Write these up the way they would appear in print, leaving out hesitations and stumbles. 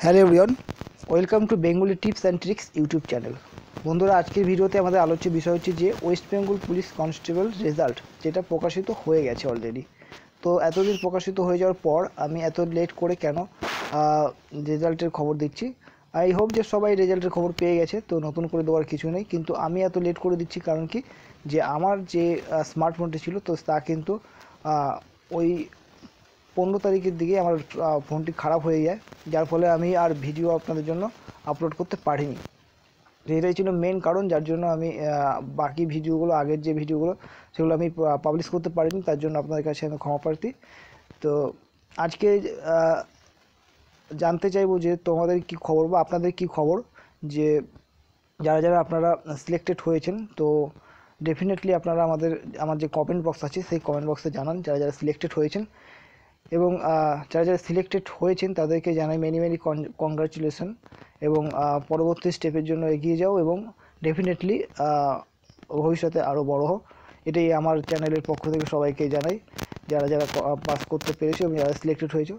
Hello everyone, welcome to Bengali tips and tricks YouTube channel. বন্ধুরা, আজকের ভিডিওতে আমাদের আলোচ্য বিষয় হচ্ছে যে West Bengal police constable result, যেটা প্রকাশিত হয়ে গেছে অলরেডি। তো এতদিন প্রকাশিত হয়ে যাওয়ার পর আমি এত লেট করে কেন রেজাল্টের খবর দিচ্ছি। আই হোপ যে সবাই রেজাল্টের খবর পেয়ে গেছে, তো নতুন করে দেওয়ার কিছু নেই। কিন্তু আমি এত লেট করে দিচ্ছি কারণ কি, যে আমার যে স্মার্টফোনটি ছিল তো তা কিন্তু ওই 15 তারিখের দিকে আমার ফোনটি খারাপ হয়ে যায়, যার ফলে আমি আর ভিডিও আপনাদের জন্য আপলোড করতে পারিনি। এটাই ছিল মেন কারণ, যার জন্য আমি বাকি ভিডিওগুলো, আগের যে ভিডিওগুলো সেগুলো আমি পাবলিশ করতে পারিনি। তার জন্য আপনাদের কাছে আমি ক্ষমা প্রার্থী। তো আজকে জানতে চাইবো যে তোমাদের কি খবর বা আপনাদের কি খবর, যে যারা যারা আপনারা সিলেক্টেড হয়েছেন। তো ডেফিনেটলি আপনারা আমার যে কমেন্ট বক্স আছে সেই কমেন্ট বক্সে জানান যারা যারা সিলেক্টেড হয়েছেন। এবং যারা যারা সিলেক্টেড হয়েছেন তাদেরকে জানাই মেনি মেনি কংগ্রাচুলেশন। এবং পরবর্তী স্টেপের জন্য এগিয়ে যাও এবং ডেফিনেটলি ভবিষ্যতে আরও বড় হও, এটাই আমার চ্যানেলের পক্ষ থেকে সবাইকে জানাই, যারা যারা পাস করতে পেরেছে এবং যারা সিলেক্টেড হয়েছে।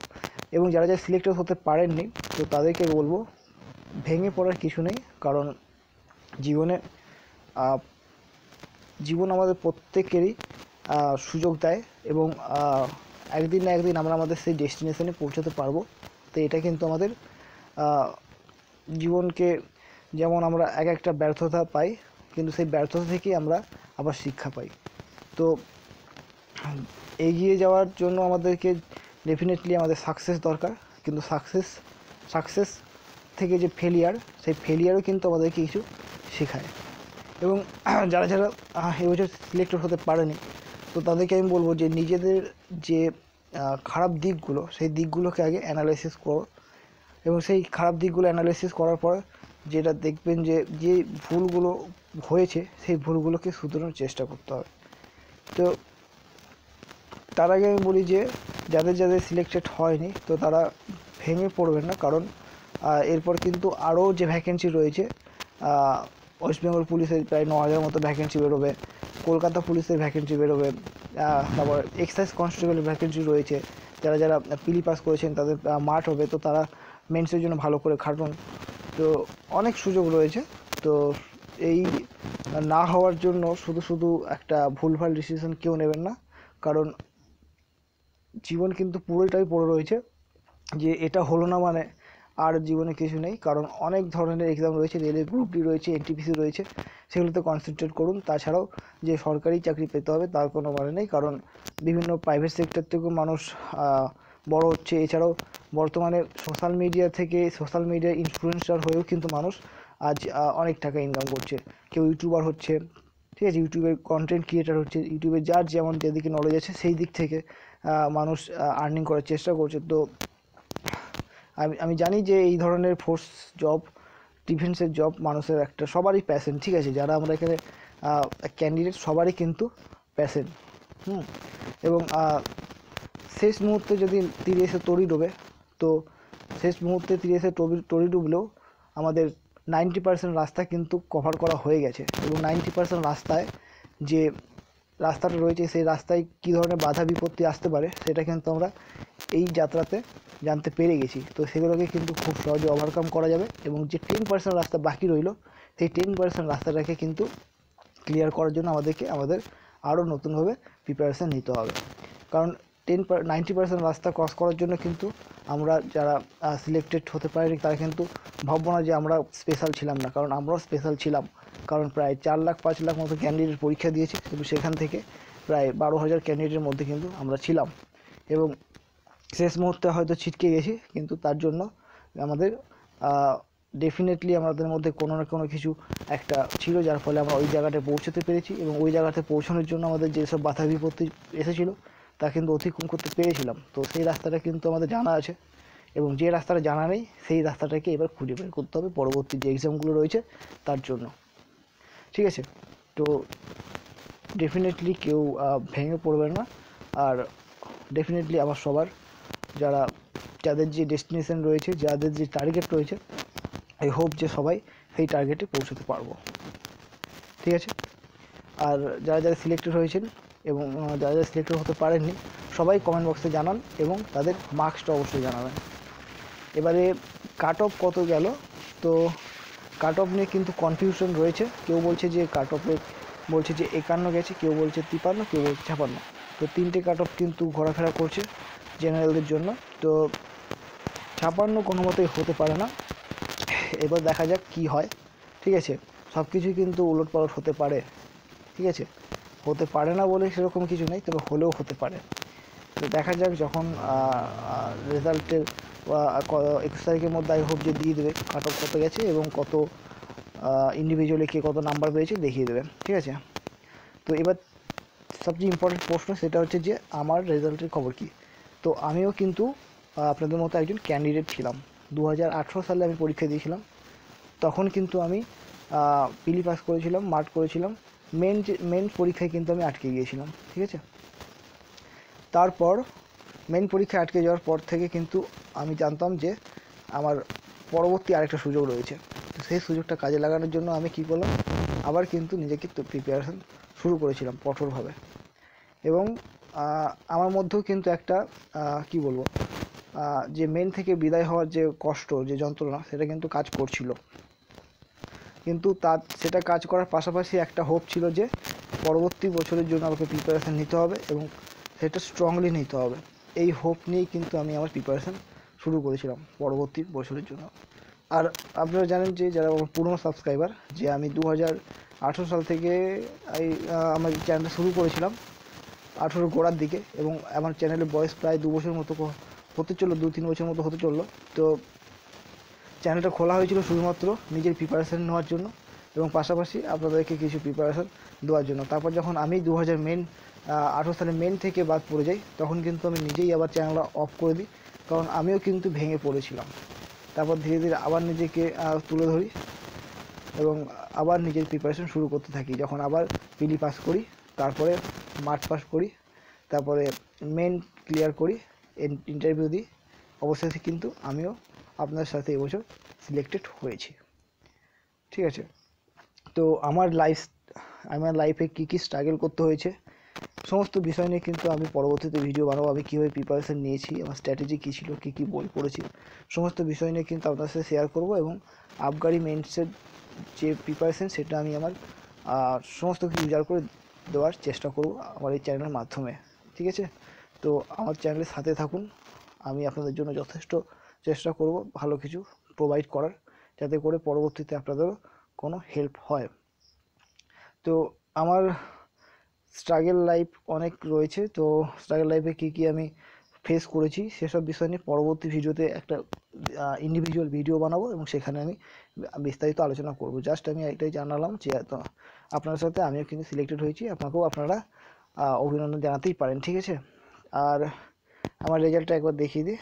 এবং যারা যারা সিলেক্টেড হতে পারেননি, তো তাদেরকে বলবো ভেঙে পড়ার কিছু নেই। কারণ জীবন আমাদের প্রত্যেকেরই সুযোগ দেয় এবং একদিন না একদিন আমরা আমাদের সেই ডেস্টিনেশনে পৌঁছতে পারবো। তো এটা কিন্তু আমাদের জীবনকে, যেমন আমরা এক একটা ব্যর্থতা পাই, কিন্তু সেই ব্যর্থতা থেকেই আমরা আবার শিক্ষা পাই। তো এগিয়ে যাওয়ার জন্য আমাদেরকে ডেফিনেটলি আমাদের সাকসেস দরকার, কিন্তু সাকসেস থেকে যে ফেলিয়ার, সেই ফেলিয়ারও কিন্তু আমাদেরকে কিছু শেখায়। এবং যারা যারা এবছর সিলেক্টেড হতে পারেনি, তো তাদেরকে আমি বলবো যে নিজেদের যে খারাপ দিকগুলো, সেই দিকগুলোকে আগে অ্যানালাইসিস করো। এবং সেই খারাপ দিকগুলো অ্যানালাইসিস করার পর যেটা দেখবেন যে ভুলগুলো হয়েছে, সেই ভুলগুলোকে শুধরানোর চেষ্টা করতে হবে। তো তার আগে আমি বলি যে যাদের যাদের সিলেক্টেড হয়নি, তো তারা ভেঙে পড়বেন না। কারণ এরপর কিন্তু আরও যে ভ্যাকেন্সি রয়েছে, ওয়েস্ট বেঙ্গল পুলিশের প্রায় 9,000 মতো ভ্যাকেন্সি বেরোবে, কলকাতা পুলিশের ভ্যাকেন্সি বেরোবে, তারপর এক্সাইজ কনস্টেবলের ভ্যাকেন্সি রয়েছে। যারা যারা পিলি পাস করেছেন তাদের মাঠ হবে, তো তারা মেন্সের জন্য ভালো করে খাটুন। তো অনেক সুযোগ রয়েছে। তো এই না হওয়ার জন্য শুধু একটা ভুলভাল ডিসিশন কেউ নেবেন না। কারণ জীবন কিন্তু পুরোটাই পড়ে রয়েছে, যে এটা হলো না মানে আর জীবনে কিছু নেই। কারণ অনেক ধরনের এক্সাম রয়েছে, রেলের গ্রুপ ডি রয়েছে, এনটিপিসি রয়েছে, সেগুলোতে কনসেন্ট্রেট করুন। তাছাড়াও যে সরকারি চাকরি পেতে হবে তার কোনো মানে নেই, কারণ বিভিন্ন প্রাইভেট সেক্টর থেকেও মানুষ বড় হচ্ছে। এছাড়াও বর্তমানে সোশ্যাল মিডিয়া ইনফ্লুয়েন্সার হয়েও কিন্তু মানুষ আজ অনেক টাকা ইনকাম করছে। কেউ ইউটিউবার হচ্ছে, ঠিক আছে, ইউটিউবে কন্টেন্ট ক্রিয়েটার হচ্ছে, ইউটিউবে যার যেমন যেদিকে নলেজ আছে সেই দিক থেকে মানুষ আর্নিং করার চেষ্টা করছে। তো আমি জানি যে এই ধরনের ফোর্স জব, ডিফেন্সের জব মানুষের একটা সবারই প্যাশন, ঠিক আছে, যারা আমরা এখানে ক্যান্ডিডেট সবারই কিন্তু প্যাশন। এবং শেষ মুহূর্তে যদি তীরে এসে তরি ডোবে, তো শেষ মুহূর্তে তীরে এসে তরি ডুবলেও আমাদের 90% রাস্তা কিন্তু কভার করা হয়ে গেছে। এবং 90% রাস্তায় যে রাস্তাটা রয়েছে, সেই রাস্তায় কী ধরনের বাধা বিপত্তি আসতে পারে সেটা কিন্তু আমরা এই যাত্রাতে জানতে পেরে গেছি। তো সেগুলোকে কিন্তু খুব সহজে ওভারকাম করা যাবে। এবং যে 10% রাস্তা বাকি রইল, সেই 10% রাস্তাটাকে কিন্তু ক্লিয়ার করার জন্য আমাদের আরও নতুনভাবে প্রিপারেশান নিতে হবে। কারণ 90% রাস্তা ক্রস করার জন্য কিন্তু আমরা যারা সিলেক্টেড হতে পারিনি তারা কিন্তু ভাববো না যে আমরা স্পেশাল ছিলাম না, কারণ আমরাও স্পেশাল ছিলাম। কারণ প্রায় 4 লাখ 5 লাখ মতো ক্যান্ডিডেট পরীক্ষা দিয়েছি, কিন্তু সেখান থেকে প্রায় 12,000 ক্যান্ডিডেটের মধ্যে কিন্তু আমরা ছিলাম। এবং শেষ মুহূর্তে হয়তো ছিটকে গেছি, কিন্তু তার জন্য আমাদের ডেফিনেটলি আমাদের মধ্যে কোনো না কোনো কিছু একটা ছিল, যার ফলে আমরা ওই জায়গাটায় পৌঁছতে পেরেছি। এবং ওই জায়গাতে পৌঁছানোর জন্য আমাদের যেসব বাধা বিপত্তি এসেছিলো তা কিন্তু অতিক্রম করতে পেরেছিলাম। তো সেই রাস্তাটা কিন্তু আমাদের জানা আছে, এবং যে রাস্তাটা জানা নেই সেই রাস্তাটাকে এবার খুঁজে বের করতে হবে পরবর্তী যে এক্সামগুলো রয়েছে তার জন্য, ঠিক আছে। তো ডেফিনেটলি কেউ ভেঙে পড়বেন না। আর ডেফিনেটলি আমার সবার যাদের যে ডেস্টিনেশন রয়েছে, যাদের যে টার্গেট রয়েছে, আই হোপ যে সবাই সেই টার্গেটে পৌঁছতে পারবো, ঠিক আছে। আর যারা যারা সিলেক্টেড হয়েছেন এবং যারা যারা সিলেক্টেড হতে পারেননি, সবাই কমেন্ট বক্সে জানান এবং তাদের মার্কসটা অবশ্যই জানাবেন। এবারে কাট অফ কত গেল, তো কাট অফ নিয়ে কিন্তু কনফিউশন রয়েছে। কেউ বলছে যে কাট অফে বলছে যে 51 গেছে, কেউ বলছে 53, কেউ বলছে 56। তো 3টে কাট অফ কিন্তু ঘোরাফেরা করছে জেনারেলদের জন্য। তো 56 কোনো মতেই হতে পারে না। এবার দেখা যাক কি হয়। ঠিক আছে, সব কিছুই কিন্তু উলটপালট হতে পারে। ঠিক আছে, হতে পারে না বলে সেরকম কিছু নেই, তবে হলেও হতে পারে। তো দেখা যাক যখন রেজাল্টের 21 তারিখের মধ্যে আই হোপ যে দিয়ে দেবে কাট অফ কত গেছে এবং কত ইন্ডিভিজুয়ালি কে কত নাম্বার পেয়েছে দেখিয়ে দেবে। ঠিক আছে, তো এবার সবচেয়ে ইম্পর্টেন্ট প্রশ্ন সেটা হচ্ছে যে আমার রেজাল্টের খবর কী। তো আমিও কিন্তু আপনাদের মতো একজন ক্যান্ডিডেট ছিলাম। 2018 সালে আমি পরীক্ষা দিয়েছিলাম। তখন কিন্তু আমি পিলি পাস করেছিলাম, মার্ট করেছিলাম। মেন পরীক্ষায় কিন্তু আমি আটকে গিয়েছিলাম। ঠিক আছে, তারপর মেন পরীক্ষায় আটকে যাওয়ার পর থেকে কিন্তু আমি জানতাম যে আমার পরবর্তী আরেকটা সুযোগ রয়েছে। তো সেই সুযোগটা কাজে লাগানোর জন্য আমি কী করলাম, আবার কিন্তু নিজেকে প্রিপারেশান শুরু করেছিলাম কঠোরভাবে। এবং আমার মধ্যেও কিন্তু একটা কি বলবো, যে মেন থেকে বিদায় হওয়ার যে কষ্ট, যে যন্ত্রণা, সেটা কিন্তু কাজ করছিল। কিন্তু সেটা কাজ করার পাশাপাশি একটা হোপ ছিল যে পরবর্তী বছরের জন্য আমাকে প্রিপারেশান নিতে হবে এবং সেটা স্ট্রংলি নিতে হবে। এই হোপ নিয়েই কিন্তু আমি আমার প্রিপারেশান শুরু করেছিলাম পরবর্তী বছরের জন্য। আর আপনারা জানেন যে যারা আমার পুরনো সাবস্ক্রাইবার, যে আমি 2018 সাল থেকে আমার চ্যানেলটা শুরু করেছিলাম 18 গোড়ার দিকে, এবং আমার চ্যানেলের বয়স প্রায় 2 বছর মতো হতে চললো, 2-3 বছর মতো হতে চললো। তো চ্যানেলটা খোলা হয়েছিল শুধুমাত্র নিজের প্রিপারেশান নেওয়ার জন্য এবং পাশাপাশি আপনাদেরকে কিছু প্রিপারেশান দেওয়ার জন্য। তারপর যখন আমি 2018 সালে মেন থেকে বাদ পড়ে যাই, তখন কিন্তু আমি নিজেই আবার চ্যানেলটা অফ করে দিই, কারণ আমিও কিন্তু ভেঙে পড়েছিলাম। তারপর ধীরে ধীরে আবার নিজেকে তুলে ধরি এবং আবার নিজের প্রিপারেশান শুরু করতে থাকি। যখন আবার পিলি পাস করি, তারপরে মার্ট পাস করি, তারপরে মেন ক্লিয়ার করি, ইন্টারভিউ দিই, অবশেষে কিন্তু আমিও আপনার সাথে এবছর সিলেক্টেড হয়েছি। ঠিক আছে, তো আমার লাইফে কী কী স্ট্রাগল করতে হয়েছে সমস্ত বিষয় নিয়ে কিন্তু আমি পরবর্তীতে ভিডিও বানাবো। আমি কীভাবে প্রিপারেশান নিয়েছি, আমার স্ট্র্যাটেজি কী ছিল, কী কী বই পড়েছি, সমস্ত বিষয় নিয়ে কিন্তু আপনার সাথে শেয়ার করব। এবং আবগারি মেন্সের যে প্রিপারেশান, সেটা আমি আমার সমস্ত কিছু উজাড় করে দেওয়ার চেষ্টা করব আমার এই চ্যানেলের মাধ্যমে। ঠিক আছে, তো আমার চ্যানেলের সাথে থাকুন। আমি আপনাদের জন্য যথেষ্ট চেষ্টা করব ভালো কিছু প্রোভাইড করার, যাতে করে পরবর্তীতে আপনাদেরও কোনো হেল্প হয়। তো আমার স্ট্রাগল লাইফ অনেক রয়েছে। তো স্ট্রাগল লাইফে কী কী আমি ফেস করেছি সেসব বিষয় নিয়ে পরবর্তী ভিডিওতে একটা ইন্ডিভিজুয়াল ভিডিও বানাবো এবং সেখানে আমি বিস্তারিত আলোচনা করব। জাস্ট আমি এটাই জানালাম যে আপনার সাথে আমিও কিন্তু সিলেক্টেড হয়েছি, আপনাকেও আপনারা অভিনন্দন জানাতেই পারেন। ঠিক আছে, আর আমার রেজাল্টটা একবার দেখিয়ে দিই।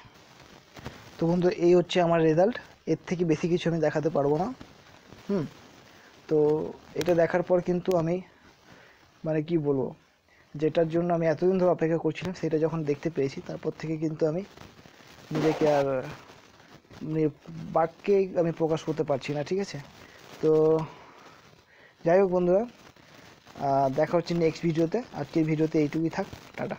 তো বন্ধু, এই হচ্ছে আমার রেজাল্ট। এর থেকে বেশি কিছু আমি দেখাতে পারবো না। তো এটা দেখার পর কিন্তু আমি মানে কি বলবো, যেটার জন্য আমি এতদিন ধরে অপেক্ষা করছিলাম, সেটা যখন দেখতে পেয়েছি, তারপর থেকে কিন্তু আমি নিজেকে আর বাক্যে আমি প্রকাশ করতে পারছি না। ঠিক আছে, তো যাই হোক বন্ধুরা, দেখা হচ্ছে নেক্সট ভিডিওতে। আজকের ভিডিওতে এইটুকুই থাক, টাটা।